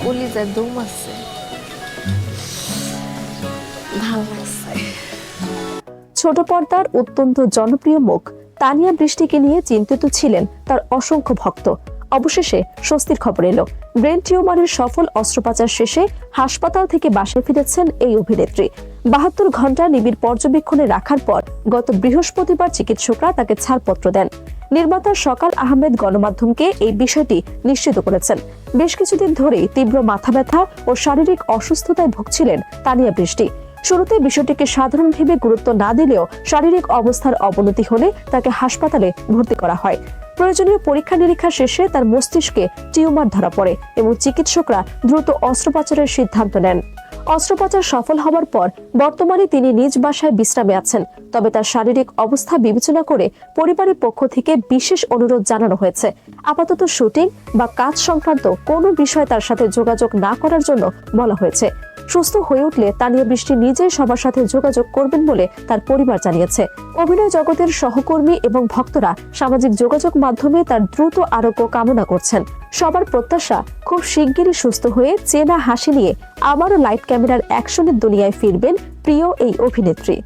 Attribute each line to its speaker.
Speaker 1: কলিজায় দম আছে, ভালো লাগছে।
Speaker 2: ছোট পর্দার অত্যন্ত জনপ্রিয় মুখ তানিয়া বৃষ্টিকে নিয়ে চিন্তিত ছিলেন তার অসংখ্য ভক্ত। অবশেষে স্বস্তির খবর এলো। ব্রেন টিউমারের সফল অস্ত্রোপচার শেষে হাসপাতাল থেকে বাসায় ফিরেছেন এই অভিনেত্রী। 72 ঘন্টা নিবিড় পর্যবেক্ষণে রাখার পর গত বৃহস্পতিবার চিকিৎসকরা তাকে ছাড়পত্র দেন। নির্মাতা সকাল আহমেদ গণমাধ্যমকে এই বিষয়টি নিশ্চিত করেছেন। বেশ কিছুদিন ধরেই তীব্র মাথা ব্যথা ও শারীরিক অসুস্থতায় ভুগছিলেন তানিয়া বৃষ্টি। শুরুতে বিষয়টিকে সাধারণ ভেবে গুরুত্ব না দিলেও শারীরিক অবস্থার অবনতি হলে তাকে হাসপাতালে ভর্তি করা হয়। প্রয়োজনীয় পরীক্ষা নিরীক্ষা শেষে তার মস্তিষ্কে টিউমার ধরা পড়ে এবং চিকিৎসকরা দ্রুত অস্ত্রোপচারের সিদ্ধান্ত নেন। অস্ত্রোপচার সফল হওয়ার পর বর্তমানে তিনি নিজ বাসায় বিশ্রামে আছেন। তবে তার শারীরিক অবস্থা বিবেচনা করে পরিবারের পক্ষ থেকে বিশেষ অনুরোধ জানানো হয়েছে। আপাতত শুটিং বা কাজ সংক্রান্ত কোনো বিষয়ে তার সাথে যোগাযোগ না করার জন্য বলা হয়েছে। সুস্থ হয়ে উঠলে তানিয়া বৃষ্টি নিজেই সবার সাথে যোগাযোগ করবেন বলে তার পরিবার জানিয়েছে। অভিনয় জগতের সহকর্মী এবং ভক্তরা সামাজিক যোগাযোগ মাধ্যমে তার দ্রুত আরোগ্য কামনা করছেন। সবার প্রত্যাশা খুব শিগগিরই সুস্থ হয়ে চেনা হাসি নিয়ে আবারও লাইট ক্যামেরার অ্যাকশনের দুনিয়ায় ফিরবেন প্রিয় এই অভিনেত্রী।